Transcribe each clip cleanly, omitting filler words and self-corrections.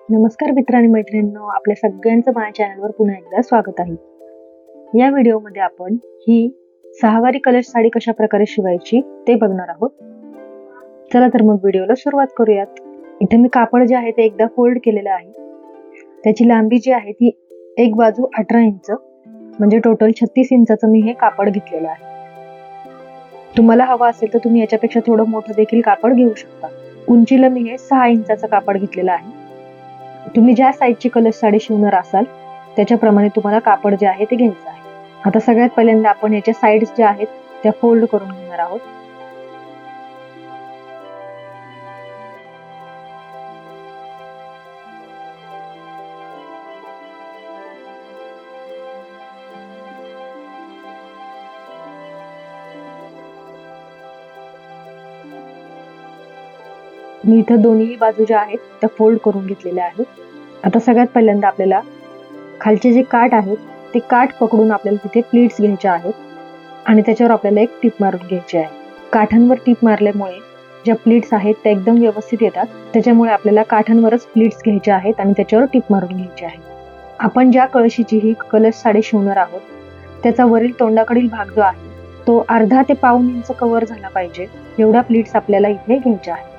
नमस्कार मित्र आणि मैत्रिणींनो, आपल्या सगळ्यांचं माझ्या चॅनलवर पुन्हा एकदा स्वागत आहे. या व्हिडिओमध्ये आपण ही सहावारी कलश साडी कशा प्रकारे शिवायची ते बघणार आहोत. चला तर मग व्हिडिओला सुरुवात करूयात. इथे मी कापड जे आहे ते एकदा फोल्ड केलेलं आहे. त्याची लांबी जी आहे ती एक बाजू 18 इंच म्हणजे टोटल 36 इंचाचं मी हे कापड घेतलेलं आहे. तुम्हाला हवा असेल तर तुम्ही याच्यापेक्षा थोडं मोठं देखील कापड घेऊ शकता. उंचीला मी हे 6 इंचाचं कापड घेतलेलं आहे. तुम्ही ज्या साईजची कलश साडी शिवणार असाल त्याच्याप्रमाणे तुम्हाला कापड जे आहे ते घ्यायचं आहे. आता सगळ्यात पहिल्यांदा आपण याच्या साईड्स ज्या आहेत त्या फोल्ड करून घेणार आहोत. मी इथं दोन्ही बाजू ज्या आहेत त्या फोल्ड करून घेतलेल्या आहेत. आता सगळ्यात पहिल्यांदा आपल्याला खालचे जे काठ आहेत ते काठ पकडून आपल्याला तिथे प्लीट्स घ्यायच्या आहेत आणि त्याच्यावर आपल्याला एक टिप मारून घ्यायची आहे. काठांवर टिप मारल्यामुळे ज्या प्लीट्स आहेत त्या एकदम व्यवस्थित येतात. त्याच्यामुळे आपल्याला काठांवरच प्लीट्स घ्यायचे आहेत आणि त्याच्यावर टिप मारून घ्यायची आहे. आपण ज्या कळशीची ही कलश साडी शिवणार आहोत त्याचा वरील तोंडाकडील भाग जो आहे तो अर्धा ते पाऊण इंच कव्हर झाला पाहिजे एवढ्या प्लीट्स आपल्याला इथे घ्यायच्या आहेत.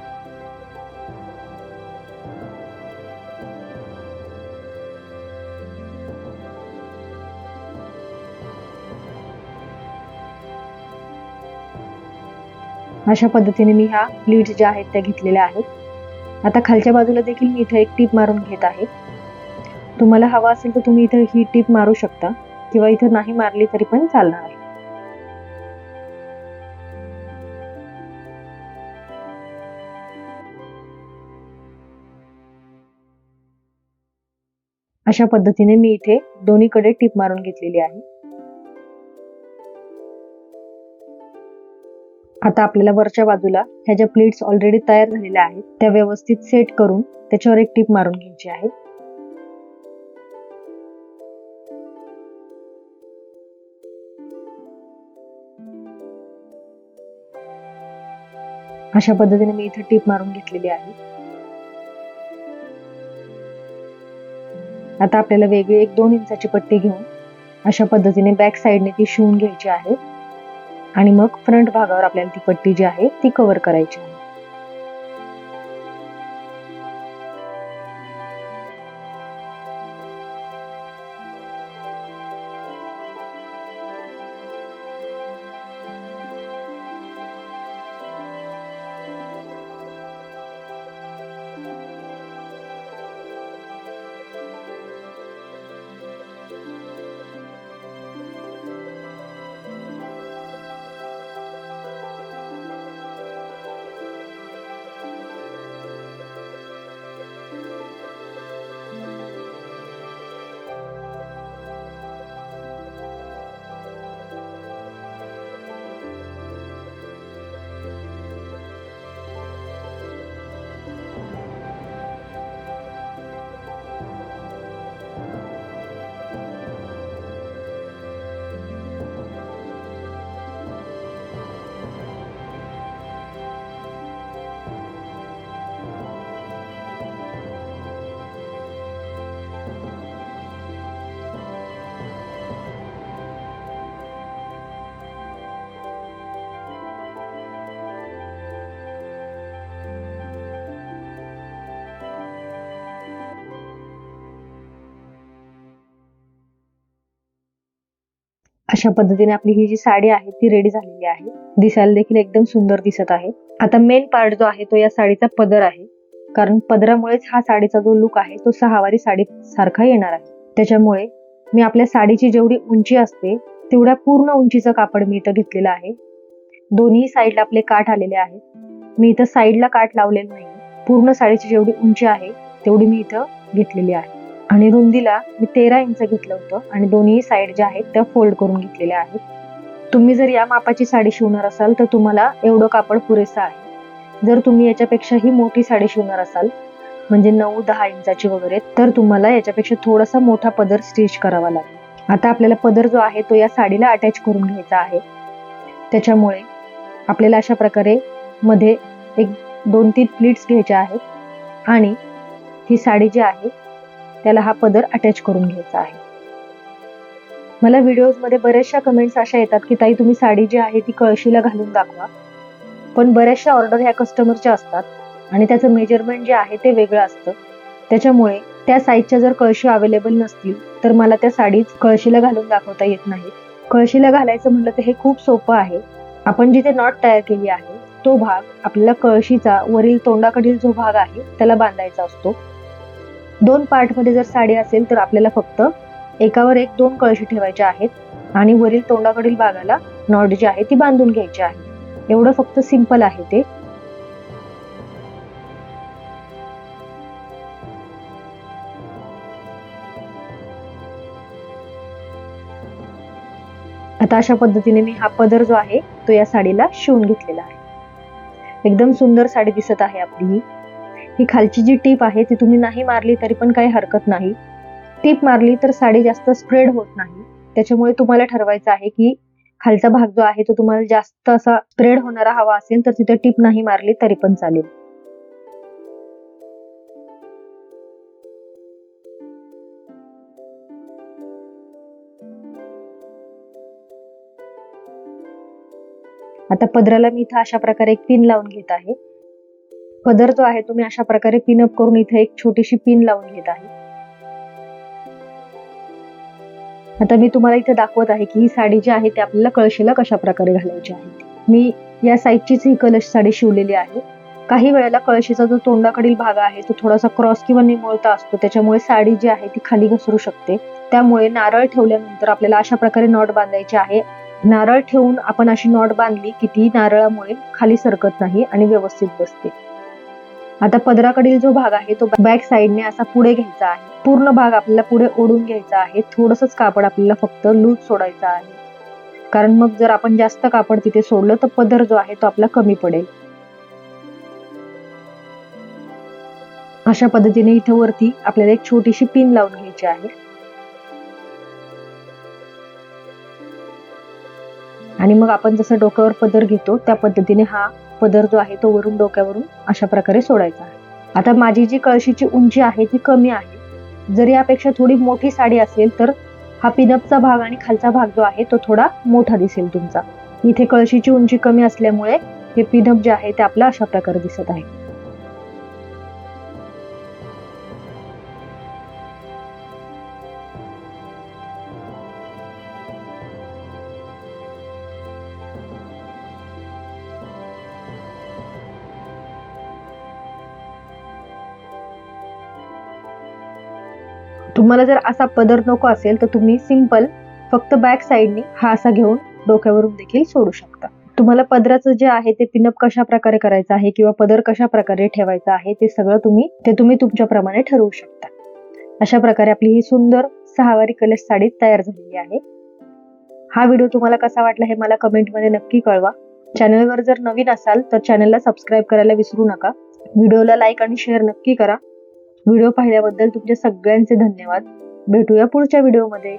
अशा पद्धतीने मी ह्या प्लीट्स ज्या आहेत त्या घेतलेल्या आहेत. आता खालच्या बाजूला देखील मी इथे एक टीप मारून घेत आहे. तुम्हाला हवा असेल तर तुम्ही इथे ही टीप मारू शकता किंवा इथे नाही मारली तरी पण चालणार आहे. अशा पद्धतीने मी इथे दोन्हीकडे टीप मारून घेतलेली आहे. आता आपल्याला वरच्या बाजूला ह्या ज्या प्लेट्स ऑलरेडी तयार झालेल्या आहेत त्या व्यवस्थित सेट करून त्याच्यावर एक टीप मारून घ्यायची आहे. अशा पद्धतीने मी इथे टीप मारून घेतलेली आहे. आता आपल्याला वेगळी एक 2 इंचाची पट्टी घेऊन अशा पद्धतीने बॅक साइडने ती शिवून घ्यायची आहे आणि मग फ्रंट भागावर आपल्याला ती पट्टी जी आहे ती कव्हर करायची आहे. अशा पद्धतीने आपली ही जी साडी आहे ती रेडी झालेली आहे. दिसायला देखील एकदम सुंदर दिसत आहे. आता मेन पार्ट जो आहे तो या साडीचा पदर आहे, कारण पदरामुळेच हा साडीचा जो लुक आहे तो सहावारी साडी सारखा येणार आहे. त्याच्यामुळे मी आपल्या साडीची जेवढी उंची असते तेवढ्या पूर्ण उंचीचं कापड मी इथं घेतलेलं आहे. दोन्ही साईडला आपले काठ आलेले आहेत. मी इथं साईडला काठ लावलेलं नाही. पूर्ण साडीची जेवढी उंची आहे तेवढी मी इथं घेतलेली आहे आणि रुंदीला मी 13 इंच घेतलं होतं आणि दोन्ही साईड ज्या आहेत त्या फोल्ड करून घेतलेल्या आहेत. तुम्ही जर या मापाची साडी शिवणार असाल तर तुम्हाला एवढं कापड पुरेसं आहे. जर तुम्ही याच्यापेक्षाही मोठी साडी शिवणार असाल म्हणजे 9-10 इंचाची वगैरे तर तुम्हाला याच्यापेक्षा थोडासा मोठा पदर स्टिच करावा लागेल. आता आपल्याला पदर जो आहे तो या साडीला अटॅच करून घ्यायचा आहे. त्याच्यामुळे आपल्याला अशा प्रकारे मध्ये एक 2-3 प्लीट्स घ्यायच्या आहेत आणि ही साडी जी आहे त्याला हा पदर अटॅच करून घ्यायचा आहे. मला व्हिडिओजमध्ये बऱ्याचशा कमेंट्स अशा येतात की ताई तुम्ही साडी जी आहे ती कळशीला घालून दाखवा, पण बऱ्याचशा ऑर्डर ह्या कस्टमरच्या असतात आणि त्याचं मेजरमेंट जे आहे ते वेगळं असतं. त्याच्यामुळे त्या साईजच्या जर कळशी अवेलेबल नसतील तर मला त्या साडीच कळशीला घालून दाखवता येत नाहीत. कळशीला घालायचं म्हटलं तर हे खूप सोपं आहे. आपण जिथे नॉट तयार केली आहे तो भाग आपल्याला कळशीचा वरील तोंडाकडील जो भाग आहे त्याला बांधायचा असतो. 2 पार्टमध्ये जर साडी असेल तर आपल्याला फक्त एकावर एक 2 कळशी ठेवायच्या आहेत आणि वरील तोंडाकडील भागाला नॉट जी आहे ती बांधून घ्यायची आहे. एवढं फक्त सिंपल आहे ते. आता अशा पद्धतीने मी हा पदर जो आहे तो या साडीला शिवून घेतलेला आहे. एकदम सुंदर साडी दिसत आहे आपली ही खालची जी टीप आहे ती तुम्ही नाही मारली तरी पण काही हरकत नाही. टीप मारली तर साडी जास्त स्प्रेड होत नाही. त्याच्यामुळे तुम्हाला ठरवायचं आहे की खालचा भाग जो आहे तो तुम्हाला जास्त असा स्प्रेड होणारा हवा असेल तर तिथे टीप नाही मारली तरी पण चालेल. आता पदराला मी इथं अशा प्रकारे एक पिन लावून घेत आहे. पदर जो आहे तो मी अशा प्रकारे पिनअप करून इथे एक छोटीशी पिन लावून घेत आहे. आता मी तुम्हाला इथे दाखवत आहे की ही साडी जी आहे ती आपल्याला कळशीला कशा प्रकारे घालायची आहे. मी या साईजचीच ही कलश साडी शिवलेली आहे. काही वेळेला कळशीचा जो तोंडाकडील भाग आहे तो थोडासा क्रॉस किंवा निमुळता असतो, त्याच्यामुळे साडी जी आहे ती खाली घसरू शकते. त्यामुळे नारळ ठेवल्यानंतर आपल्याला अशा प्रकारे नॉट बांधायची आहे. नारळ ठेवून आपण अशी नॉट बांधली की ती नारळामुळे खाली सरकत नाही आणि व्यवस्थित बसते. आता पदराकडील जो भाग आहे तो बॅक साईडने असा पुढे घ्यायचा आहे. पूर्ण भाग आपल्याला पुढे ओढून घ्यायचा आहे. थोडंसंच कापड आपल्याला फक्त लूज सोडायचं आहे, कारण मग जर आपण जास्त कापड तिथे सोडलं तर पदर जो आहे तो आपला कमी पडेल. अशा पद्धतीने इथे वरती आपल्याला एक छोटीशी पिन लावून घ्यायची आहे आणि मग आपण जसं डोक्यावर पदर घेतो त्या पद्धतीने हा पदर जो आहे तो वरून डोक्यावरून अशा प्रकारे सोडायचा आहे. आता माझी जी कळशीची उंची आहे ती कमी आहे. जर यापेक्षा थोडी मोठी साडी असेल तर हा पिनअपचा भाग आणि खालचा भाग जो आहे तो थोडा मोठा दिसेल तुमचा. इथे कळशीची उंची कमी असल्यामुळे हे पिनअप जे आहे ते आपलं अशा प्रकारे दिसत आहे. तुम्हाला जर असा पदर नको असेल तर तुम्ही सिंपल फक्त बॅक साईडने हा असा घेऊन डोक्यावरून देखील सोडू शकता. तुम्हाला पदराचं जे आहे ते पिनअप कशा प्रकारे करायचं आहे किंवा पदर कशा प्रकारे ठेवायचा आहे ते सगळं तुम्ही तुमच्याप्रमाणे ठरवू शकता. अशा प्रकारे आपली ही सुंदर 6 वारी कलश साडी तयार झालेली आहे. हा व्हिडिओ तुम्हाला कसा वाटला हे मला कमेंटमध्ये नक्की कळवा. चॅनलवर जर नवीन असाल तर चॅनलला सबस्क्राईब करायला विसरू नका. व्हिडिओला लाईक आणि शेअर नक्की करा. व्हिडिओ पाहिल्याबद्दल तुमच्या सगळ्यांचे धन्यवाद. भेटूया पुढच्या व्हिडिओमध्ये.